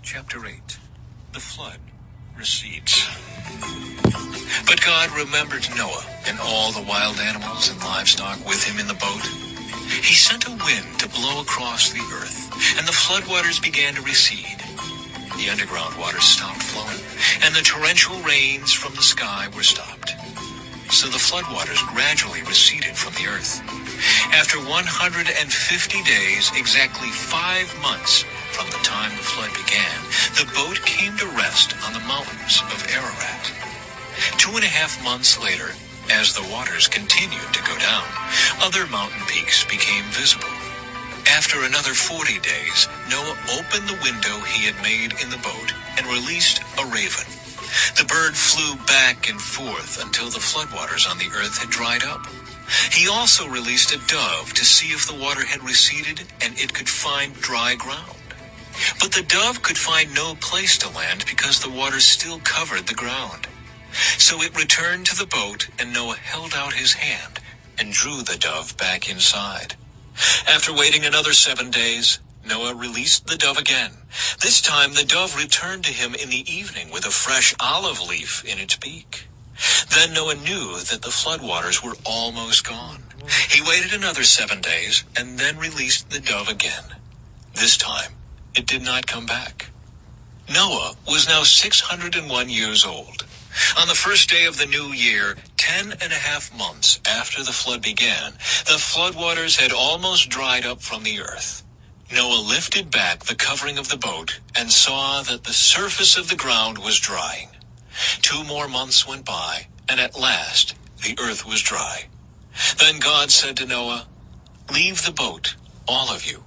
Chapter 8. The flood recedes. But God remembered Noah and all the wild animals and livestock with him in the boat. He sent a wind to blow across the earth, and the floodwaters began to recede. The underground waters stopped flowing, and the torrential rains from the sky were stopped. So the floodwaters gradually receded from the earth. After 150 days, exactly 5 months from the time the flood began, the boat came to rest on the mountains of Ararat. 2.5 months later, as the waters continued to go down, other mountain peaks became visible. After another 40 days, Noah opened the window he had made in the boat and released a raven. The bird flew back and forth until the floodwaters on the earth had dried up. He also released a dove to see if the water had receded and it could find dry ground. But the dove could find no place to land because the water still covered the ground. So it returned to the boat, and Noah held out his hand and drew the dove back inside. After waiting another 7 days, Noah released the dove again. This time the dove returned to him in the evening with a fresh olive leaf in its beak. Then Noah knew that the floodwaters were almost gone. He waited another 7 days and then released the dove again. This time, it did not come back. Noah was now 601 years old. On the first day of the new year, 10.5 months after the flood began, the floodwaters had almost dried up from the earth. Noah lifted back the covering of the boat and saw that the surface of the ground was drying. 2 more months went by, and at last the earth was dry. Then God said to Noah, "Leave the boat, all of you.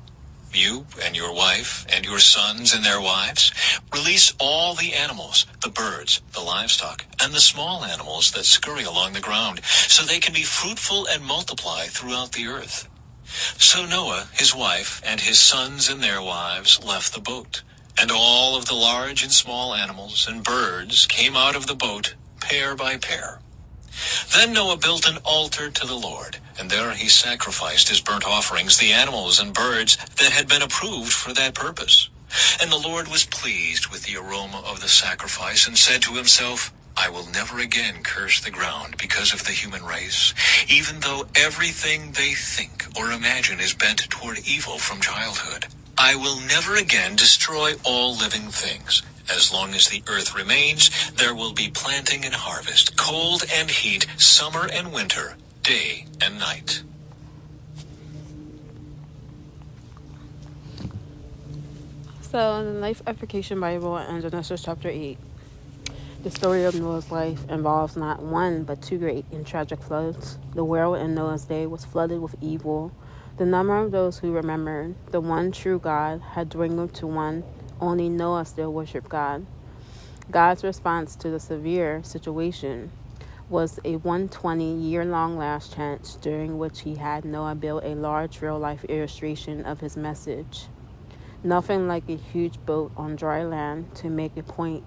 You and your wife and your sons and their wives. Release all the animals, the birds, the livestock, and the small animals that scurry along the ground, so they can be fruitful and multiply throughout the earth." So Noah, his wife, and his sons and their wives left the boat, and all of the large and small animals and birds came out of the boat, pair by pair. Then Noah built an altar to the Lord, and there he sacrificed as burnt offerings the animals and birds that had been approved for that purpose. And the Lord was pleased with the aroma of the sacrifice and said to himself, "I will never again curse the ground because of the human race, even though everything they think or imagine is bent toward evil from childhood. I will never again destroy all living things. As long as the earth remains, there will be planting and harvest, cold and heat, summer and winter, day and night." So, in the Life Application Bible in Genesis chapter 8, the story of Noah's life involves not one but 2 great and tragic floods. The world in Noah's day was flooded with evil. The number of those who remembered the one true God had dwindled to one. Only Noah still worshiped God. God's response to the severe situation was a 120-year-long last chance, during which he had Noah build a large real-life illustration of his message. Nothing like a huge boat on dry land to make a point.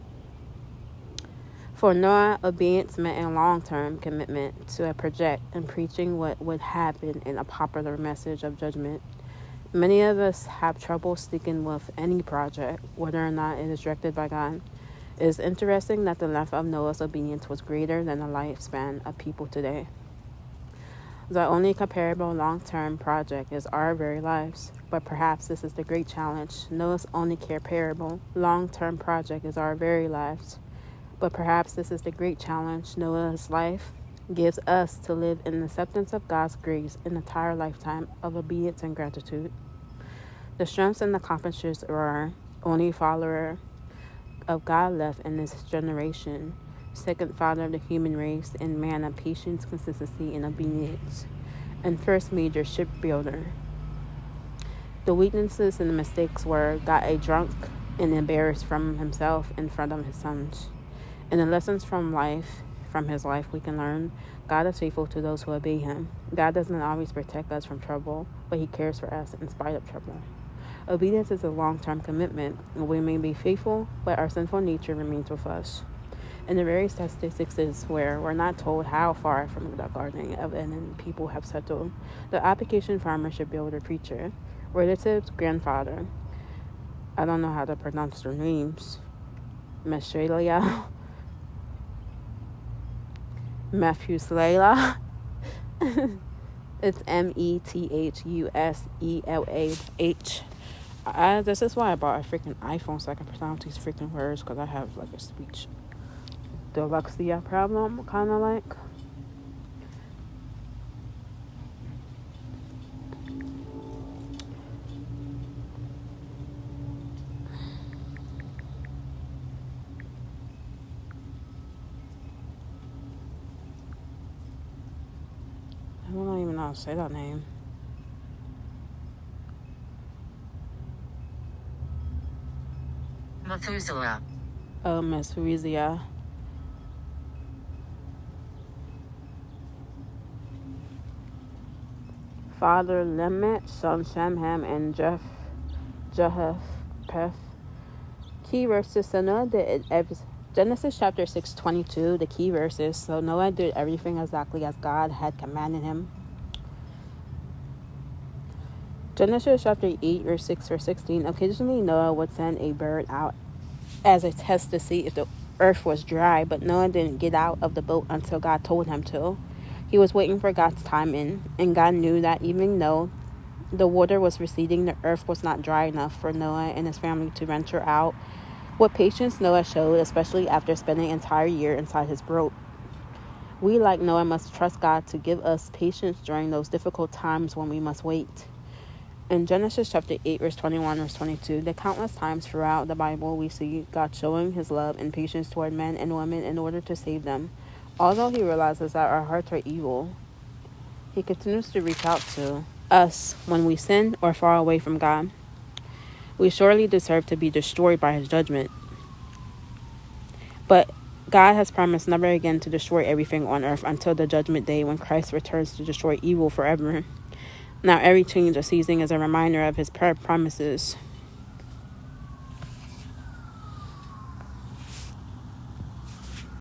For Noah, obedience meant a long-term commitment to a project and preaching what would happen in a popular message of judgment. Many of us have trouble sticking with any project, whether or not it is directed by God. It is interesting that the length of Noah's obedience was greater than the lifespan of people today. The only comparable long-term project is our very lives, but perhaps this is the great challenge. Noah's only comparable long-term project is our very lives, but perhaps this is the great challenge. Noah's life gives us to live in acceptance of God's grace an entire lifetime of obedience and gratitude. The strengths and accomplishments are only follower of God left in this generation, second father of the human race and man of patience, consistency, and obedience, and first major shipbuilder. The weaknesses and the mistakes were got a drunk and embarrassed from himself in front of his sons. And the lessons from his life we can learn: God is faithful to those who obey him. God doesn't always protect us from trouble, but he cares for us in spite of trouble. Obedience is a long-term commitment. We may be faithful, but our sinful nature remains with us. And the very statistics is where we're not told how far from the Garden of Eden people have settled. The application farmer, shipbuilder, preacher, relative's grandfather, I don't know how to pronounce their names. Methuselah. Methuselah. It's Methuselah. This is why I bought a freaking iPhone, so I can pronounce these freaking words, because I have like a speech dyslexia problem, kind of like. I don't even know how to say that name. Methuselah. Oh, Methuselah. Father Lemmet, son Shamham, and Jehoshaphat. Key verses. So Noah did Genesis chapter 6:22. The key verses. So Noah did everything exactly as God had commanded him. Genesis chapter 8, verse 6 or 16. Occasionally Noah would send a bird out as a test to see if the earth was dry, but Noah didn't get out of the boat until God told him to. He was waiting for God's timing, and God knew that even though the water was receding, the earth was not dry enough for Noah and his family to venture out. What patience Noah showed, especially after spending an entire year inside his boat. We, like Noah, must trust God to give us patience during those difficult times when we must wait. In Genesis chapter 8, verse 21, verse 22, the countless times throughout the Bible we see God showing his love and patience toward men and women in order to save them. Although he realizes that our hearts are evil, he continues to reach out to us when we sin or far away from God. We surely deserve to be destroyed by his judgment. But God has promised never again to destroy everything on earth until the judgment day when Christ returns to destroy evil forever. Now every change of season is a reminder of his promises.